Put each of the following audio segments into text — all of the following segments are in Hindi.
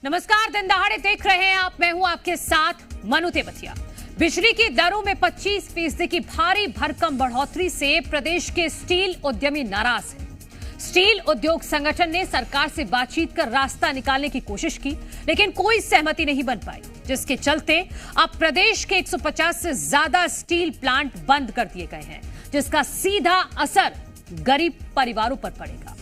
नमस्कार, दिन दहाड़े देख रहे हैं आप। मैं हूं आपके साथ मनु तेवतिया। बिजली की दरों में 25% की भारी भरकम बढ़ोतरी से प्रदेश के स्टील उद्यमी नाराज हैं। स्टील उद्योग संगठन ने सरकार से बातचीत कर रास्ता निकालने की कोशिश की, लेकिन कोई सहमति नहीं बन पाई, जिसके चलते अब प्रदेश के 150 से ज्यादा स्टील प्लांट बंद कर दिए गए हैं, जिसका सीधा असर गरीब परिवारों पर पड़ेगा।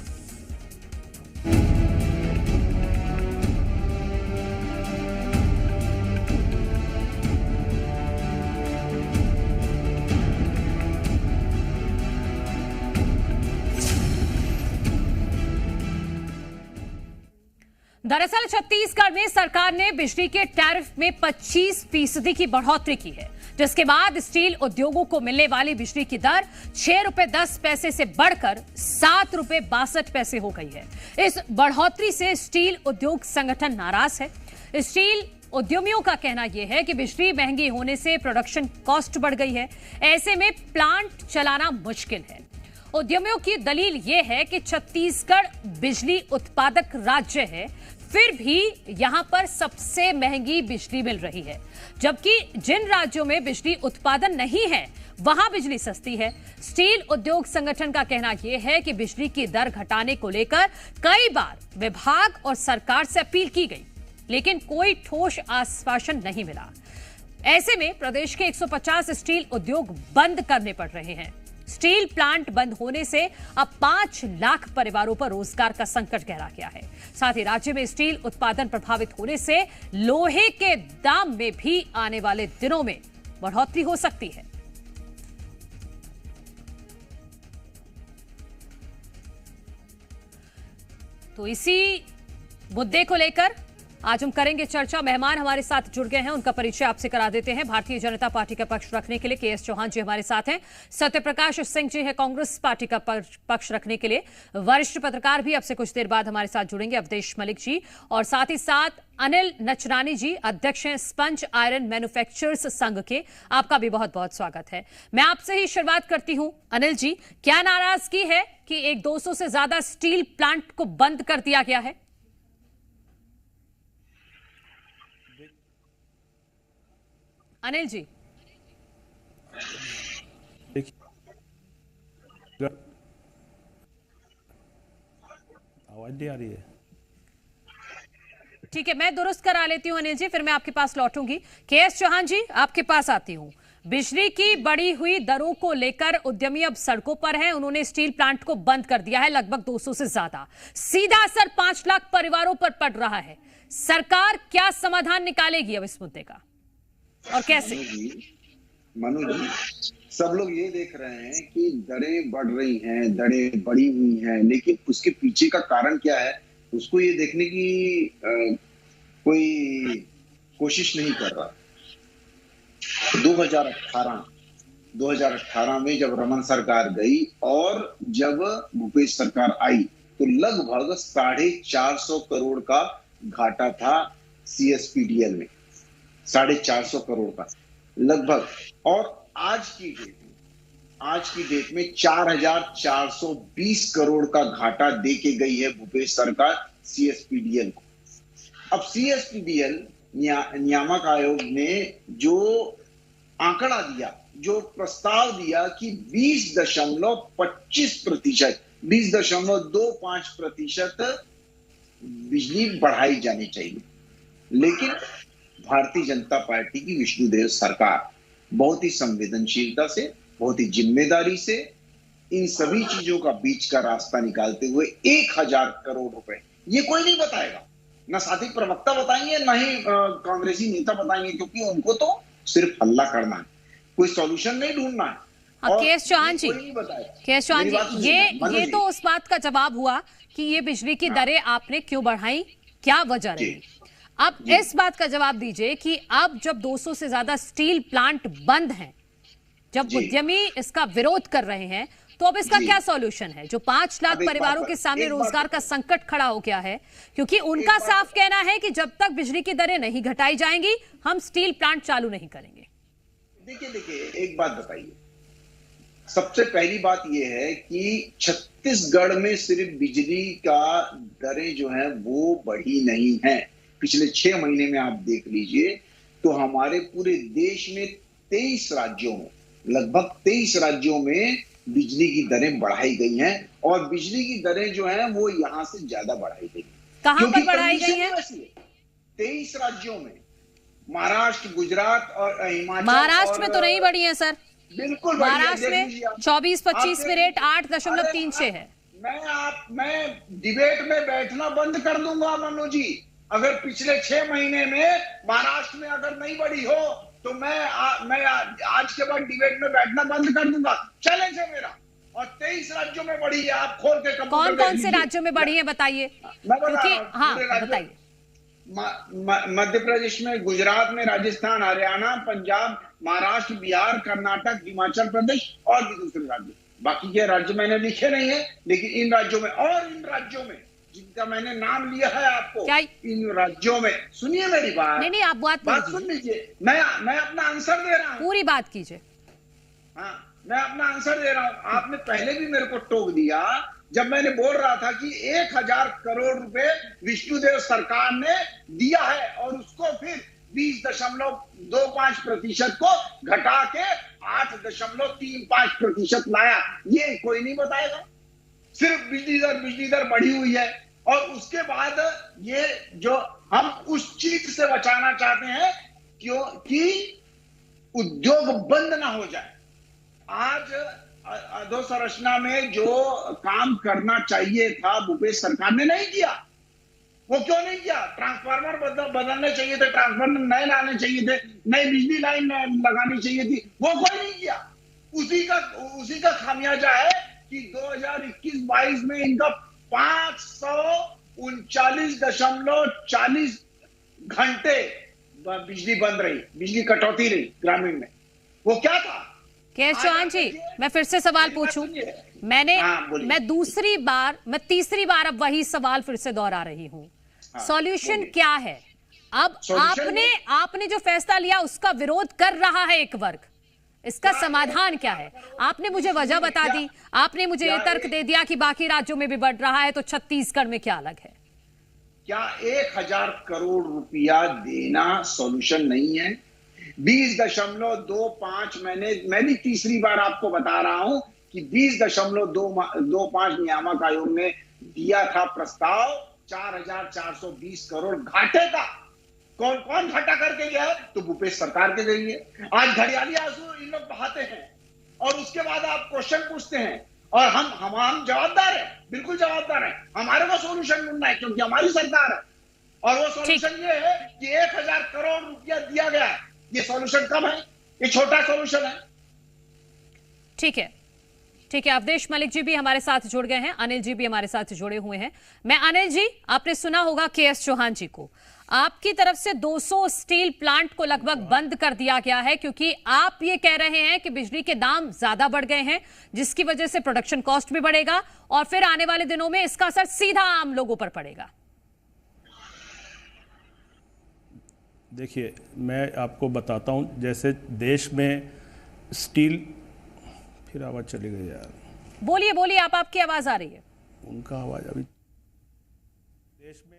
दरअसल छत्तीसगढ़ में सरकार ने बिजली के टैरिफ में 25% की बढ़ोतरी की है, जिसके बाद स्टील उद्योगों को मिलने वाली बिजली की दर 6 रुपए 10 पैसे से बढ़कर 7 रुपए 62 पैसे हो गई है। इस बढ़ोतरी से स्टील उद्योग संगठन नाराज है। स्टील उद्यमियों का कहना यह है कि बिजली महंगी होने से प्रोडक्शन कॉस्ट बढ़ गई है, ऐसे में प्लांट चलाना मुश्किल है। उद्यमियों की दलील यह है कि छत्तीसगढ़ बिजली उत्पादक राज्य है, फिर भी यहां पर सबसे महंगी बिजली मिल रही है, जबकि जिन राज्यों में बिजली उत्पादन नहीं है वहां बिजली सस्ती है। स्टील उद्योग संगठन का कहना यह है कि बिजली की दर घटाने को लेकर कई बार विभाग और सरकार से अपील की गई, लेकिन कोई ठोस आश्वासन नहीं मिला। ऐसे में प्रदेश के 150 स्टील उद्योग बंद करने पड़ रहे हैं। स्टील प्लांट बंद होने से अब 5 लाख परिवारों पर रोजगार का संकट गहरा गया है। साथ ही राज्य में स्टील उत्पादन प्रभावित होने से लोहे के दाम में भी आने वाले दिनों में बढ़ोतरी हो सकती है। तो इसी मुद्दे को लेकर आज हम करेंगे चर्चा। मेहमान हमारे साथ जुड़ गए हैं, उनका परिचय आपसे करा देते हैं। भारतीय जनता पार्टी का पक्ष रखने के लिए के एस चौहान जी हमारे साथ हैं। सत्यप्रकाश सिंह जी है कांग्रेस पार्टी का पक्ष रखने के लिए। वरिष्ठ पत्रकार भी अब से कुछ देर बाद हमारे साथ जुड़ेंगे, अवधेश मलिक जी, और साथ ही साथ अनिल नचरानी जी, अध्यक्ष हैं स्पंज आयरन मैन्युफैक्चरर्स संघ के। आपका भी बहुत बहुत स्वागत है। मैं आपसे ही शुरुआत करती हूं। अनिल जी, क्या नाराजगी है कि 200 से ज्यादा स्टील प्लांट को बंद कर दिया गया है? अनिल जी, आवाज नहीं आ रही है? ठीक है, मैं दुरुस्त करा लेती हूं अनिल जी, फिर मैं आपके पास लौटूंगी। के एस चौहान जी, आपके पास आती हूं। बिजली की बढ़ी हुई दरों को लेकर उद्यमी अब सड़कों पर हैं। उन्होंने स्टील प्लांट को बंद कर दिया है, लगभग 200 से ज्यादा। सीधा असर 5 लाख परिवारों पर पड़ रहा है। सरकार क्या समाधान निकालेगी अब इस मुद्दे का, और कैसे? मनु जी, सब लोग ये देख रहे हैं कि दरें बढ़ रही हैं, दरें बढ़ी हुई हैं, लेकिन उसके पीछे का कारण क्या है उसको ये देखने की कोई कोशिश नहीं कर रहा। 2018 में जब रमन सरकार गई और जब भूपेश सरकार आई तो लगभग 450 करोड़ का घाटा था CSPDL में, 450 करोड़ का लगभग। और आज की डेट में 4420 करोड़ का घाटा दे के गई है भूपेश सरकार CSPDL को। अब CSPDL नियामक आयोग ने जो आंकड़ा दिया, जो प्रस्ताव दिया कि 20.25% बिजली बढ़ाई जानी चाहिए, लेकिन भारतीय जनता पार्टी की विष्णुदेव सरकार बहुत ही संवेदनशीलता से, बहुत ही जिम्मेदारी से इन सभी चीजों का बीच का रास्ता निकालते हुए 1000 करोड़ रुपए, ये कोई नहीं बताएगा, ना साथी प्रवक्ता बताएंगे, ना ही कांग्रेसी नेता बताएंगे, क्योंकि उनको तो सिर्फ हल्ला करना है, कोई सॉल्यूशन नहीं ढूंढना है। के एस चौहान जी, ये तो उस बात का जवाब हुआ कि ये बिजली की दरें आपने क्यों बढ़ाई, क्या वजह रही। अब इस बात का जवाब दीजिए कि अब जब 200 से ज्यादा स्टील प्लांट बंद हैं, जब उद्यमी इसका विरोध कर रहे हैं, तो अब इसका क्या सॉल्यूशन है? जो 5 लाख परिवारों के सामने रोजगार का संकट खड़ा हो गया है, क्योंकि उनका साफ कहना है कि जब तक बिजली की दरें नहीं घटाई जाएंगी हम स्टील प्लांट चालू नहीं करेंगे। देखिए एक बात बताइए, सबसे पहली बात यह है कि छत्तीसगढ़ में सिर्फ बिजली का दरें जो है वो बढ़ी नहीं है, पिछले 6 महीने में आप देख लीजिए तो हमारे पूरे देश में 23 राज्यों में, लगभग 23 राज्यों में बिजली की दरें बढ़ाई गई हैं और बिजली की दरें जो हैं वो यहां से ज्यादा बढ़ाई गई हैं। कहां पर बढ़ाई गई हैं? 23 राज्यों में, महाराष्ट्र, गुजरात और हिमाचल। महाराष्ट्र में तो नहीं बढ़ी है सर। बिल्कुल महाराष्ट्र में 24-25 में रेट 8.36 है। मैं डिबेट में बैठना बंद कर दूंगा मनु जी, अगर पिछले 6 महीने में महाराष्ट्र में अगर नहीं बढ़ी हो तो मैं आज के बाद डिबेट में बैठना बंद कर दूंगा। चैलेंज है मेरा। और 23 राज्यों में बढ़ी है, आप खोल के कौन कौन से राज्यों में बढ़ी है बताइए। मैं बता रहा हूं, हाँ बताइए। मध्य प्रदेश में, गुजरात में, राजस्थान, हरियाणा, पंजाब, महाराष्ट्र, बिहार, कर्नाटक, हिमाचल प्रदेश और भी दूसरे राज्य। बाकी के राज्य मैंने लिखे नहीं है, लेकिन इन राज्यों में और इन राज्यों में जिनका मैंने नाम लिया है आपको, इन राज्यों में, सुनिए मेरी बात। नहीं आप बात सुन लीजिए, मैं अपना आंसर दे रहा हूँ। पूरी बात कीजिए। हाँ, मैं अपना आंसर दे रहा हूँ। आपने पहले भी मेरे को टोक दिया जब मैंने बोल रहा था कि 1000 करोड़ रुपए विष्णुदेव सरकार ने दिया है और उसको फिर 20.25% को घटा के 8.35% लाया। ये कोई नहीं बताएगा। सिर्फ बिजली दर बढ़ी हुई है और उसके बाद ये जो हम उस चीज से बचाना चाहते हैं कि उद्योग बंद ना हो जाए। आज अधोसंरचना में जो काम करना चाहिए था भूपेश सरकार ने नहीं किया। वो क्यों नहीं किया? ट्रांसफार्मर बदलने चाहिए थे, ट्रांसफार्मर नए लाने चाहिए थे, नई बिजली लाइन लगानी चाहिए थी, वो कोई नहीं किया। उसी का खामियाजा है कि 2021-22 में इनका 539.40 घंटे बिजली बंद रही, बिजली कटौती रही ग्रामीण में। वो क्या था? केएस चौहान जी, मैं फिर से सवाल पूछूं। मैं तीसरी बार अब वही सवाल फिर से दोहरा रही हूं। सॉल्यूशन क्या है? अब आपने जो फैसला लिया उसका विरोध कर रहा है एक वर्ग, इसका समाधान क्या है? आपने मुझे वजह बता दी, आपने मुझे ये तर्क दे दिया कि बाकी राज्यों में भी बढ़ रहा है, तो छत्तीसगढ़ में क्या अलग है? क्या 1000 करोड़ रुपया देना सॉल्यूशन नहीं है? 20.25 मैं भी तीसरी बार आपको बता रहा हूं कि 20.25 नियामक आयोग ने दिया था प्रस्ताव 4420 करोड़ घाटे का। कौन घाटा करके गया है? तो भूपेश सरकार के गई है। आज घड़ियाली आंसू इन लोग बहाते हैं और उसके बाद आप क्वेश्चन पूछते हैं और हम जवाबदार हैं, बिल्कुल जवाबदार हैं। हमारे को सोल्यूशन ढूंढना है क्योंकि हमारी सरकार है और वो सोल्यूशन ये है कि 1000 करोड़ रुपया दिया गया है। ये सॉल्यूशन कम है, ये छोटा सॉल्यूशन है। ठीक है। अवधेश मलिक जी भी हमारे साथ जुड़ गए हैं, अनिल जी भी हमारे साथ जुड़े हुए हैं। मैं अनिल जी, आपने सुना होगा केएस चौहान जी को, आपकी तरफ से 200 स्टील प्लांट को लगभग बंद कर दिया गया है क्योंकि आप ये कह रहे हैं कि बिजली के दाम ज्यादा बढ़ गए हैं, जिसकी वजह से प्रोडक्शन कॉस्ट भी बढ़ेगा और फिर आने वाले दिनों में इसका असर सीधा आम लोगों पर पड़ेगा। देखिए, मैं आपको बताता हूं, जैसे देश में स्टील, फिर आवाज चली गई यार। बोलिए, आपकी आवाज आ रही है। उनका आवाज अभी। देश में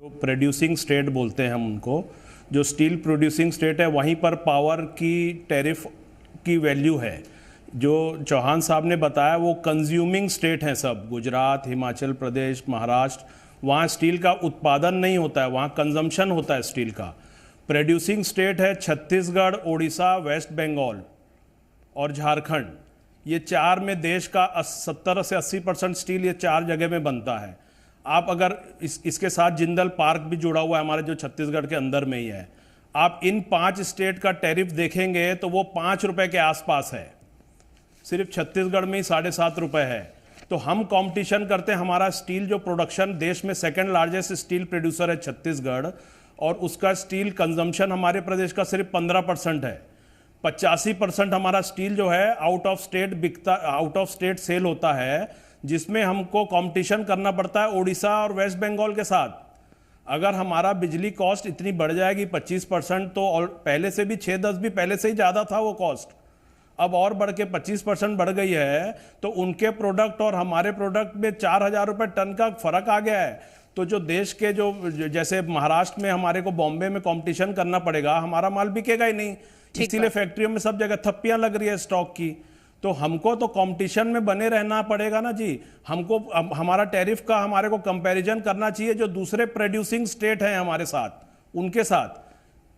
जो प्रोड्यूसिंग स्टेट बोलते हैं हम उनको, जो स्टील प्रोड्यूसिंग स्टेट है, वहीं पर पावर की टैरिफ की वैल्यू है। जो चौहान साहब ने बताया वो कंज्यूमिंग स्टेट हैं सब, गुजरात, हिमाचल प्रदेश, महाराष्ट्र। वहाँ स्टील का उत्पादन नहीं होता है, वहाँ कंजम्पशन होता है स्टील का। प्रोड्यूसिंग स्टेट है छत्तीसगढ़, ओडिशा, वेस्ट बंगाल और झारखंड। ये 4 में देश का 70 से 80% स्टील ये 4 जगह में बनता है। आप अगर इसके साथ जिंदल पार्क भी जुड़ा हुआ है हमारे, जो छत्तीसगढ़ के अंदर में ही है। आप इन 5 स्टेट का टैरिफ देखेंगे तो वो 5 रुपए के आसपास है। सिर्फ छत्तीसगढ़ में ही 7.5 रुपए है। तो हम कंपटीशन करते हैं। हमारा स्टील जो प्रोडक्शन, देश में सेकंड लार्जेस्ट स्टील प्रोड्यूसर है छत्तीसगढ़, और उसका स्टील कंजम्पशन हमारे प्रदेश का सिर्फ 15% है। 85% हमारा स्टील जो है आउट ऑफ स्टेट बिकता, आउट ऑफ स्टेट सेल होता है, जिसमें हमको कंपटीशन करना पड़ता है ओडिशा और वेस्ट बंगाल के साथ। अगर हमारा बिजली कॉस्ट इतनी बढ़ जाएगी 25%, तो और पहले से भी 6-10 भी पहले से ही ज़्यादा था वो कॉस्ट, अब और बढ़ के 25% बढ़ गई है, तो उनके प्रोडक्ट और हमारे प्रोडक्ट में 4000 रुपये टन का फर्क आ गया है। तो जो देश के जैसे महाराष्ट्र में हमारे को बॉम्बे में कंपटीशन करना पड़ेगा, हमारा माल बिकेगा ही नहीं, इसीलिए फैक्ट्रियों में सब जगह थप्पियां लग रही है स्टॉक की। तो हमको तो कंपटीशन में बने रहना पड़ेगा ना जी। हमको हमारा टैरिफ का हमारे को कंपैरिजन करना चाहिए जो दूसरे प्रोड्यूसिंग स्टेट हैं हमारे साथ, उनके साथ।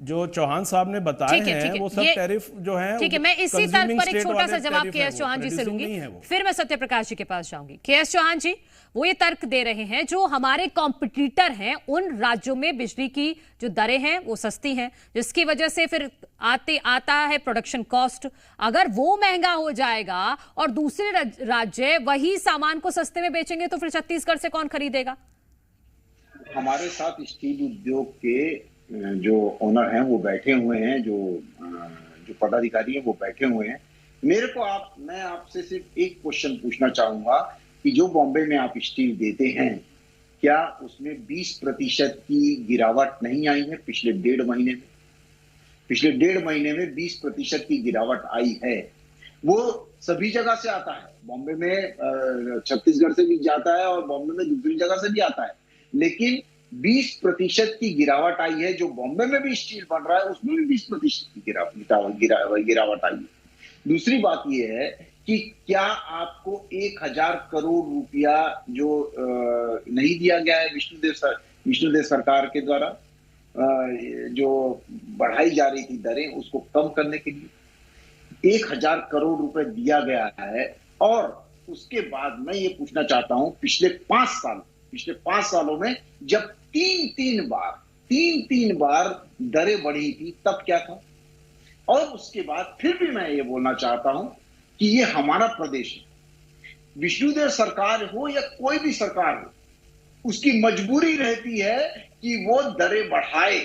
जो चौहान साहब ने बताए हैं वो सब टैरिफ जो है। ठीक है, मैं इसी तर्क पर एक छोटा सा जवाब के.एस. चौहान जी से लूंगी, फिर मैं सत्य प्रकाश जी के पास जाऊंगी। के.एस. चौहान जी, वो ये तर्क दे रहे हैं जो हमारे कॉम्पिटिटर हैं उन राज्यों में बिजली की जो दरें हैं वो सस्ती हैं, जिसकी वजह से फिर आता है प्रोडक्शन कॉस्ट। अगर वो महंगा हो जाएगा और दूसरे राज्य वही सामान को सस्ते में बेचेंगे तो फिर छत्तीसगढ़ से कौन खरीदेगा? हमारे साथ स्टील उद्योग के जो ओनर हैं वो बैठे हुए हैं, जो पदाधिकारी हैं वो बैठे हुए हैं। मैं आपसे सिर्फ एक क्वेश्चन पूछना चाहूंगा कि जो बॉम्बे में आप स्टील देते हैं, क्या उसमें 20% की गिरावट नहीं आई है पिछले 1.5 महीने में? पिछले 1.5 महीने में 20% की गिरावट आई है। वो सभी जगह से आता है, बॉम्बे में छत्तीसगढ़ से भी जाता है और बॉम्बे में दूसरी जगह से भी आता है, लेकिन 20% की गिरावट आई है। जो बॉम्बे में भी स्टील बन रहा है उसमें भी 20% की गिरावट आई है। दूसरी बात यह है कि क्या आपको 1000 करोड़ रुपया जो नहीं दिया गया है विष्णुदेव सरकार के द्वारा, जो बढ़ाई जा रही थी दरें उसको कम करने के लिए 1000 करोड़ रुपए दिया गया है। और उसके बाद मैं ये पूछना चाहता हूं, पिछले 5 सालों में जब तीन बार दरें बढ़ी थी तब क्या था? और उसके बाद फिर भी मैं ये बोलना चाहता हूं कि ये हमारा प्रदेश है। विष्णुदेव सरकार हो या कोई भी सरकार हो, उसकी मजबूरी रहती है कि वो दरें बढ़ाए।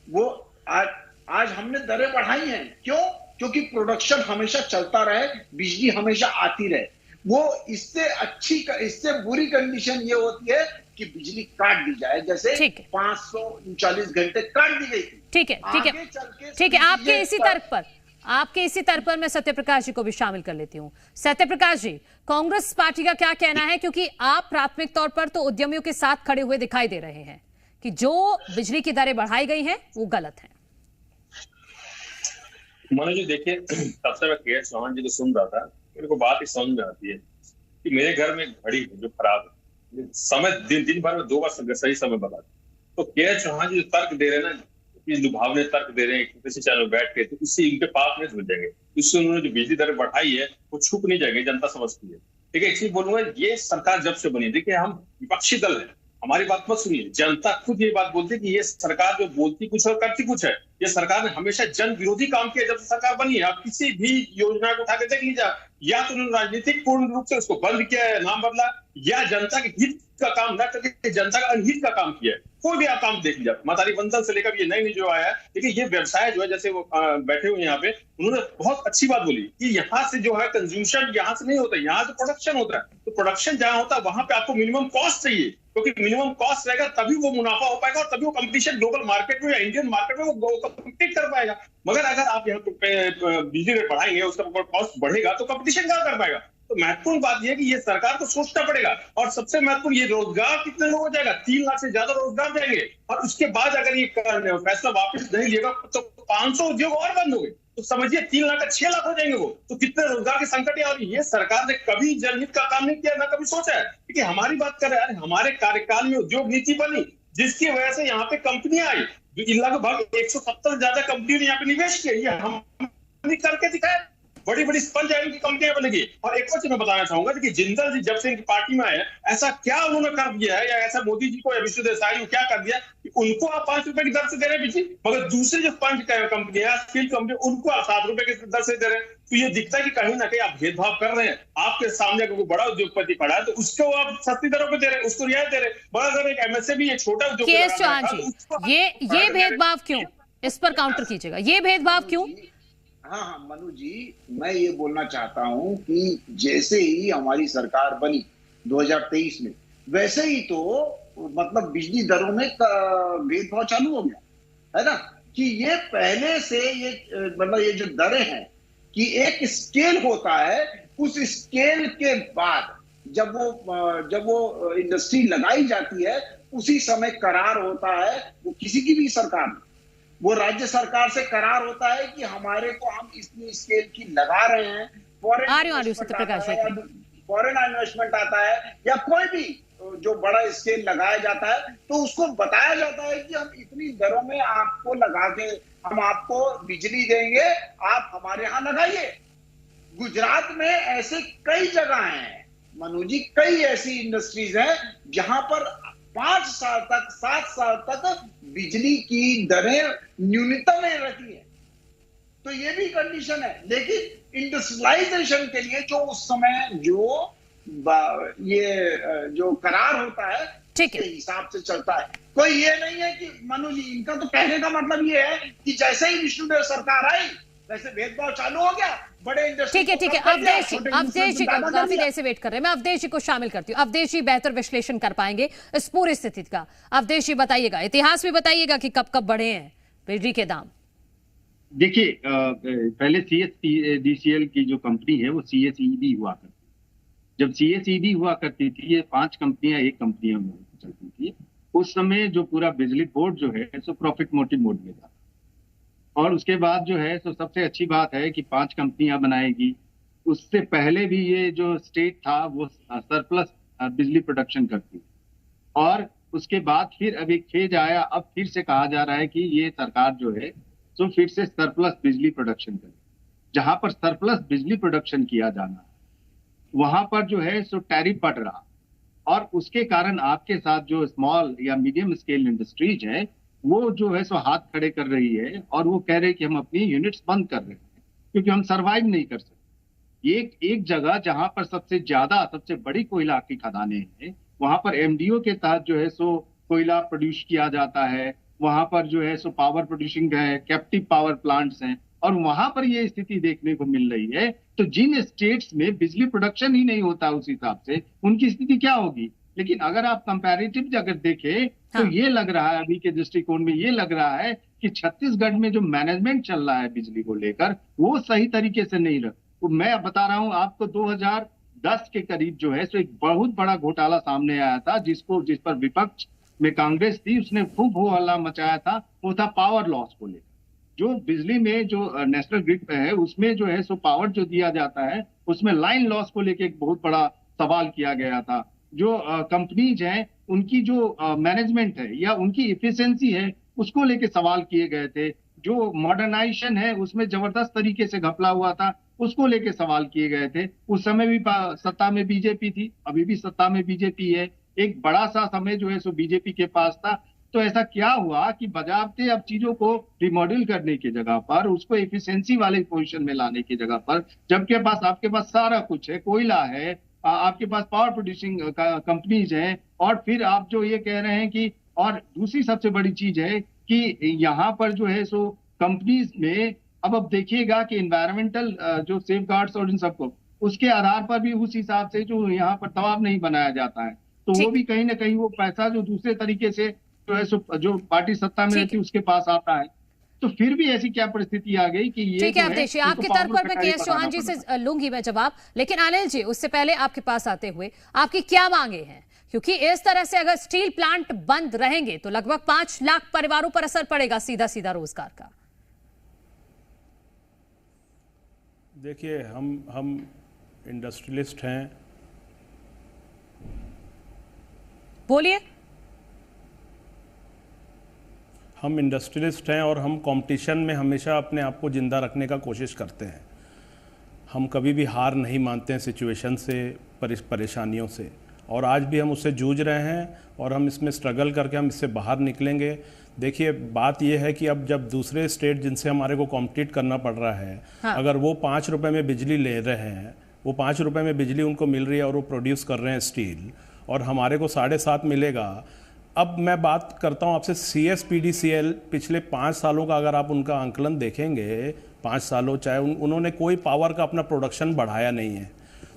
वो आज हमने दरें बढ़ाई हैं, क्यों? क्योंकि प्रोडक्शन हमेशा चलता रहे, बिजली हमेशा आती रहे। वो इससे बुरी कंडीशन ये होती है कि बिजली काट दी जाए, जैसे 539 घंटे काट दी गई थी। ठीक है। आपके इसी तर्क पर मैं सत्य प्रकाश जी को भी शामिल कर लेती हूँ। सत्य प्रकाश जी, कांग्रेस पार्टी का क्या कहना है, क्योंकि आप प्राथमिक तौर पर तो उद्यमियों के साथ खड़े हुए दिखाई दे रहे हैं कि जो बिजली की दरें बढ़ाई गई हैं वो गलत है। मनोज जी, देखिए, तब से मैं के.एस. चौहान जी को सुन रहा था, मेरे को बात ही समझ में आती है कि मेरे घर में एक घड़ी है जो खराब है, समय दिन भर में 2 बार सही समय बता। तो के.एस. चौहान जी जो तर्क दे रहे हैं ना, लुभावने तर्क दे रहे हैं किसी चैनल बैठ के, तो इससे इनके पाप नहीं धुल जाएंगे। इससे उन्होंने जो बिजली दरें बढ़ाई है वो छुप नहीं जाएंगे, जनता समझती है। ठीक है, एक चीज बोलूंगा, ये सरकार जब से बनी, देखिए हम विपक्षी दल है, हमारी बात मत सुनिए। जनता खुद ये बात बोलती है कि ये सरकार जो बोलती कुछ और करती कुछ है। ये सरकार ने हमेशा जन विरोधी काम किया जब से सरकार बनी है। आप किसी भी योजना को उठा के देख लीजिए, या तो उन्होंने राजनीतिक पूर्ण रूप से उसको बंद किया है, नाम बदला, या जनता के हित का काम न करके जनता का अनहित का काम किया है। कोई भी आप काम देख लीजिए, मतारी बंधन से लेकर ये नई जो आया है, देखिए ये व्यवसाय जो है, जैसे वो बैठे हुए यहाँ पे, उन्होंने बहुत अच्छी बात बोली कि यहाँ से जो है कंज्यूमशन यहाँ से नहीं होता, यहाँ से प्रोडक्शन होता है। तो प्रोडक्शन जहां होता है वहां पे आपको मिनिमम कॉस्ट चाहिए, क्योंकि मिनिमम कॉस्ट रहेगा तभी वो मुनाफा हो पाएगा और तभी वो कंपटीशन ग्लोबल मार्केट में या इंडियन मार्केट में वो कम्पीट कर पाएगा। मगर अगर आप यहाँ पे बिजली रेट बढ़ाएंगे, उसका कॉस्ट बढ़ेगा तो कंपटीशन क्या कर पाएगा? तो महत्वपूर्ण बात यह है कि ये सरकार को सोचना पड़ेगा। और सबसे महत्वपूर्ण, ये रोजगार कितने लोग हो जाएगा? 3 लाख से ज्यादा रोजगार जाएंगे। और उसके बाद अगर ये फैसला वापस नहीं लिएगा तो 500 उद्योग और बंद हो गए, तो समझिए 3 लाख का 6 लाख हो जाएंगे वो। तो कितने रोजगार के संकट है। और ये सरकार ने कभी जनहित का काम नहीं किया, ना कभी सोचा है। क्योंकि हमारी बात कर रहे हैं, हमारे कार्यकाल में उद्योग नीति बनी, जिसकी वजह से यहाँ पे कंपनियां आई, लगभग 170 से ज्यादा कंपनियों ने यहाँ पे निवेश किया। ये हम करके दिखाया, बड़ी बड़ी स्पंज आयरन की कंपनियां बनेगी। और एक और चीज मैं बताना चाहूंगा कि जिंदल जी जब से इनकी पार्टी में आए, ऐसा क्या उन्होंने कर दिया है, या ऐसा मोदी जी को या विष्णु देसाई को क्या कर दिया कि उनको आप 5 रुपए की दर से दे रहे हैं बिजली, मगर दूसरी जो स्पंज कंपनियां, स्टील कंपनी, उनको आप 7 रुपए की दर से दे रहे हैं। तो ये दिखता है कि कहीं ना कहीं आप भेदभाव कर रहे हैं। आपके सामने कोई बड़ा उद्योगपति खड़ा है तो उसको आप सस्ती दरों पे दे रहे हैं, उसको रियायत दे रहे हैं। बड़ा अगर एक एमएसएमई, एक छोटा उद्योग, के.एस. चौहान जी, ये भेदभाव क्यों? इस पर काउंटर कीजिएगा, ये भेदभाव क्यों? हाँ मनु जी, मैं ये बोलना चाहता हूं कि जैसे ही हमारी सरकार बनी 2023 में, वैसे ही तो मतलब बिजली दरों में भेदभाव चालू हो गया है ना। कि ये पहले से ये मतलब ये जो दरें हैं कि एक स्केल होता है, उस स्केल के बाद जब वो इंडस्ट्री लगाई जाती है उसी समय करार होता है, वो किसी की भी सरकार, वो राज्य सरकार से करार होता है कि हमारे को हम इतनी स्केल की लगा रहे हैं, फॉरेन इन्वेस्टमेंट आता है या कोई भी जो बड़ा स्केल लगाया जाता है, तो उसको बताया जाता है कि हम इतनी दरों में आपको लगा के हम आपको बिजली देंगे, आप हमारे यहां लगाइए। गुजरात में ऐसे कई जगह हैं मनु जी, कई ऐसी इंडस्ट्रीज हैं जहां पर 5 साल तक 7 साल तक बिजली की दरें न्यूनतम में रहती है। तो ये भी कंडीशन है। लेकिन इंडस्ट्रियलाइजेशन के लिए जो उस समय जो करार होता है ठीक है, हिसाब से चलता है। कोई ये नहीं है कि मनु जी, इनका तो कहने का मतलब ये है कि जैसे ही विष्णुदेव सरकार आई वैसे भेदभाव चालू हो गया, बड़े इंडस्ट्री। ठीक है, अवधेश जी काफी देर से वेट कर रहे हैं, मैं अवधेश जी को शामिल करती हूँ। अवधेश जी बेहतर विश्लेषण कर पाएंगे इस पूरी स्थिति का। अवधेश जी बताइएगा, इतिहास में बताइएगा कि कब कब बढ़े हैं बिजली के दाम। देखिए, पहले CSDCL की जो कंपनी है वो CSEB हुआ करती, जब CSEB हुआ करती थी, ये 5 कंपनियां एक कंपनी में चलती थी। उस समय जो पूरा बिजली बोर्ड जो है सो प्रॉफिट मोटिव मोड में था, और उसके बाद जो है सो सबसे अच्छी बात है कि 5 कंपनियां बनाएगी। उससे पहले भी ये जो स्टेट था वो सरप्लस बिजली प्रोडक्शन करती, और उसके बाद फिर अब एक फेज आया, अब फिर से कहा जा रहा है कि ये सरकार जो है सो फिर से सरप्लस बिजली प्रोडक्शन करे। जहां पर सरप्लस बिजली प्रोडक्शन किया जाना वहां पर जो है सो टैरिफ बढ़ रहा, और उसके कारण आपके साथ जो स्मॉल या मीडियम स्केल इंडस्ट्रीज है वो जो है सो हाथ खड़े कर रही है, और वो कह रहे हैं कि हम अपनी यूनिट्स बंद कर रहे हैं क्योंकि हम सरवाइव नहीं कर सकते। एक जगह जहां पर सबसे बड़ी कोयला की खदानें हैं, वहां पर MDO के तहत जो है सो कोयला प्रोड्यूस किया जाता है, वहां पर जो है सो पावर प्रोड्यूसिंग है, कैप्टिव पावर प्लांट्स हैं, और वहां पर ये स्थिति देखने को मिल रही है। तो जिन स्टेट्स में बिजली प्रोडक्शन ही नहीं होता उस हिसाब से उनकी स्थिति क्या होगी। लेकिन अगर आप कंपैरेटिव अगर देखें तो ये लग रहा है, अभी के दृष्टिकोण में ये लग रहा है कि छत्तीसगढ़ में जो मैनेजमेंट चल रहा है बिजली को लेकर वो सही तरीके से नहीं रहा। तो मैं बता रहा हूं आपको, 2010 के करीब जो है सो एक बहुत बड़ा घोटाला सामने आया था, जिस पर विपक्ष में कांग्रेस थी, उसने खूब हो हल्ला मचाया था। वो था पावर लॉस को लेकर। जो बिजली में जो नेशनल ग्रिड पे है उसमें जो है सो पावर जो दिया जाता है उसमें लाइन लॉस को लेकर एक बहुत बड़ा सवाल किया गया था। जो कंपनीज हैं उनकी जो मैनेजमेंट है या उनकी इफिशिएंसी है उसको लेके सवाल किए गए थे। जो मॉडर्नाइजेशन है उसमें जबरदस्त तरीके से घपला हुआ था, उसको लेके सवाल किए गए थे। उस समय भी सत्ता में बीजेपी थी, अभी भी सत्ता में बीजेपी है। एक बड़ा सा समय जो है सो बीजेपी के पास था। तो ऐसा क्या हुआ कि बजाबते अब चीजों को रिमॉडल करने की जगह पर, उसको एफिशिएंसी वाले पोजीशन में लाने की जगह पर, जबकि आपके पास सारा कुछ है, कोयला है, आपके पास पावर प्रोड्यूसिंग कंपनीज हैं, और फिर आप जो ये कह रहे हैं कि, और दूसरी सबसे बड़ी चीज है कि यहाँ पर जो है सो कंपनीज में अब देखिएगा कि एनवायरमेंटल जो सेफ गार्ड्स और इन सबको उसके आधार पर भी उस हिसाब से जो यहाँ पर दबाव नहीं बनाया जाता है। तो वो भी कहीं ना कहीं वो पैसा जो दूसरे तरीके से जो है सो जो पार्टी सत्ता में रहती है उसके पास आता है। तो फिर भी ऐसी क्या परिस्थिति आ गई कि ये ठीक है अवधेश, आपके तर्क पर मैं KS चौहान जी से लूंगी मैं जवाब, लेकिन अनिल जी उससे पहले आपके पास आते हुए आपकी क्या मांगे हैं? क्योंकि इस तरह से अगर स्टील प्लांट बंद रहेंगे तो लगभग 5 लाख परिवारों पर असर पड़ेगा सीधा रोजगार का। देखिए, हम इंडस्ट्रियलिस्ट हैं। बोलिए। हम इंडस्ट्रियलिस्ट हैं और हम कंपटीशन में हमेशा अपने आप को जिंदा रखने का कोशिश करते हैं। हम कभी भी हार नहीं मानते हैं सिचुएशन से, परेशानियों से, और आज भी हम उससे जूझ रहे हैं और हम इसमें स्ट्रगल करके हम इससे बाहर निकलेंगे। देखिए, बात यह है कि अब जब दूसरे स्टेट जिनसे हमारे को कॉम्पिटिट करना पड़ रहा है, अगर वो 5 रुपये में बिजली ले रहे हैं, वो 5 रुपये में बिजली उनको मिल रही है और वो प्रोड्यूस कर रहे हैं स्टील, और हमारे को 7.5 मिलेगा। अब मैं बात करता हूँ आपसे CSPDCL पिछले 5 सालों का, अगर आप उनका आंकलन देखेंगे 5 सालों, चाहे उन्होंने कोई पावर का अपना प्रोडक्शन बढ़ाया नहीं है,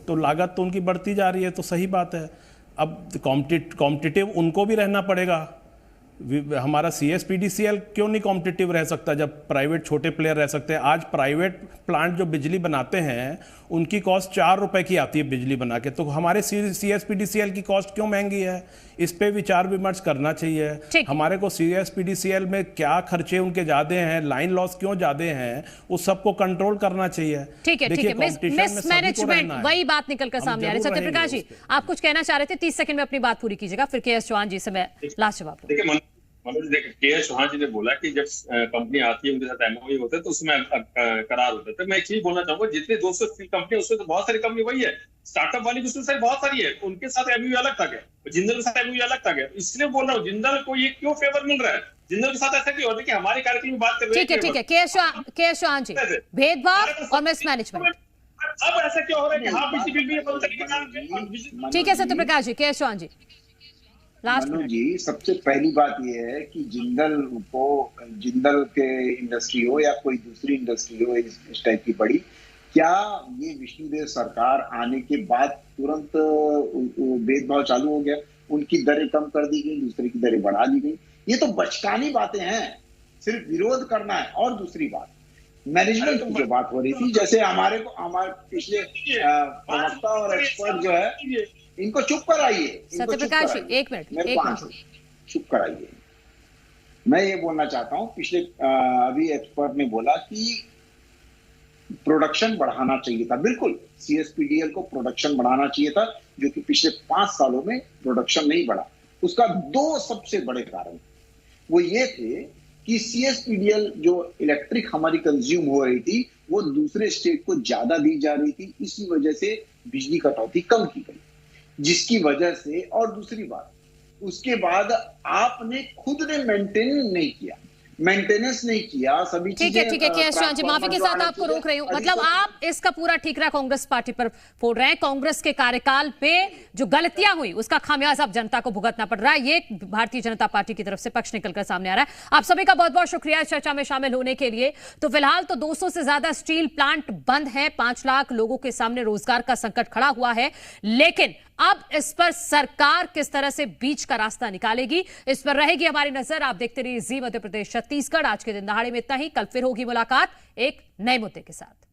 तो लागत तो उनकी बढ़ती जा रही है। तो सही बात है, अब कॉम्पिटिटिव उनको भी रहना पड़ेगा। हमारा CSPDCL क्यों नहीं कॉम्पिटिटिव रह सकता जब प्राइवेट छोटे प्लेयर रह सकते हैं? आज प्राइवेट प्लांट जो बिजली बनाते हैं उनकी कॉस्ट 4 रुपए की आती है बिजली बना के, तो हमारे CSPDCL की कॉस्ट क्यों महंगी है? इस पे विचार विमर्श करना चाहिए। हमारे को CSPDCL में क्या खर्चे उनके ज्यादा हैं, लाइन लॉस क्यों ज्यादा हैं, उस सबको कंट्रोल करना चाहिए। ठीक है, ठीक है। मिसमैनेजमेंट, वही बात निकल कर सामने आ रही है। सत्यप्रकाश जी, आप कुछ कहना चाह रहे थे, 30 सेकंड में अपनी बात पूरी कीजिएगा, फिर KS चौहान जी से मैं लास्ट जवाब। देखिए मनोज, देखिए KS चौहान जी ने बोला कि जब कंपनी आती है उनके साथ MOU होता है तो उसमें करार होता है। तो मैं एक चीज बोलना चाहूंगा, जितनी 200 कंपनी उसमें तो बहुत सारी कंपनी वही है, स्टार्टअप वाली भी उसमें बहुत सारी है, उनके साथ MOU अलग था क्या, जिंदल के साथ MOU अलग था क्या? इसलिए बोल रहा हूँ जिंदल को ये क्यों फेवर मिल रहा है, जिंदल के साथ ऐसा क्यों? देखिए हमारे कार्यक्रम में बात कर रहे हैं। ठीक है, ठीक है। KS चौहान जी, भेदभाव और मिसमैनेजमेंट, अब ऐसा क्यों हो रहा है कि हाँ बिजली बिल भी बंद करके? ठीक है सत्यप्रकाश जी। KS चौहान जी लास्ट मनोज जी, सबसे पहली बात यह है कि जिंदल के इंडस्ट्री हो या कोई दूसरी इंडस्ट्री हो इस टाइप की बड़ी, क्या ये विष्णुदेव सरकार आने के बाद तुरंत भेदभाव चालू हो गया? उनकी दरें कम कर दी गई, दूसरे की दरें बढ़ा दी गई। ये तो बचकानी बातें हैं, सिर्फ विरोध करना है। और दूसरी बात, मैनेजमेंट की जो बात हो रही थी, जैसे हमारे पिछले प्रवक्ता और एक्सपर्ट जो है, इनको चुप कराइए। सत्यप्रकाश जी, एक मिनट चुप कराइए। मैं ये बोलना चाहता हूं, पिछले अभी एक्सपर्ट ने बोला कि प्रोडक्शन बढ़ाना चाहिए था। बिल्कुल, CSPDL को प्रोडक्शन बढ़ाना चाहिए था, जो कि पिछले 5 सालों में प्रोडक्शन नहीं बढ़ा। उसका 2 सबसे बड़े कारण वो ये थे कि CSPDL जो इलेक्ट्रिक हमारी कंज्यूम हो रही थी वो दूसरे स्टेट को ज्यादा दी जा रही थी, इसी वजह से बिजली कटौती कम की गई, जिसकी वजह से। और दूसरी बात, उसके बाद आपने खुद ने मेंटेनेंस नहीं किया सभी चीजें। ठीक है KS चौहान जी, माफी के साथ आपको रोक रही हूं। मतलब आप इसका पूरा ठीकरा कांग्रेस पार्टी पर फोड़ रहे हैं। कांग्रेस के कार्यकाल पे जो गलतियां हुई उसका खामियाजा अब जनता को भुगतना पड़ रहा है। ये भारतीय जनता पार्टी की तरफ से पक्ष निकलकर सामने आ रहा है। आप सभी का बहुत बहुत शुक्रिया इस चर्चा में शामिल होने के लिए। तो फिलहाल तो 200 से ज्यादा स्टील प्लांट बंद है, 5 लाख लोगों के सामने रोजगार का संकट खड़ा हुआ है, लेकिन अब इस पर सरकार किस तरह से बीच का रास्ता निकालेगी, इस पर रहेगी हमारी नजर। आप देखते रहिए जी मध्य प्रदेश छत्तीसगढ़। आज के दिन दहाड़े में इतना ही, कल फिर होगी मुलाकात एक नए मुद्दे के साथ।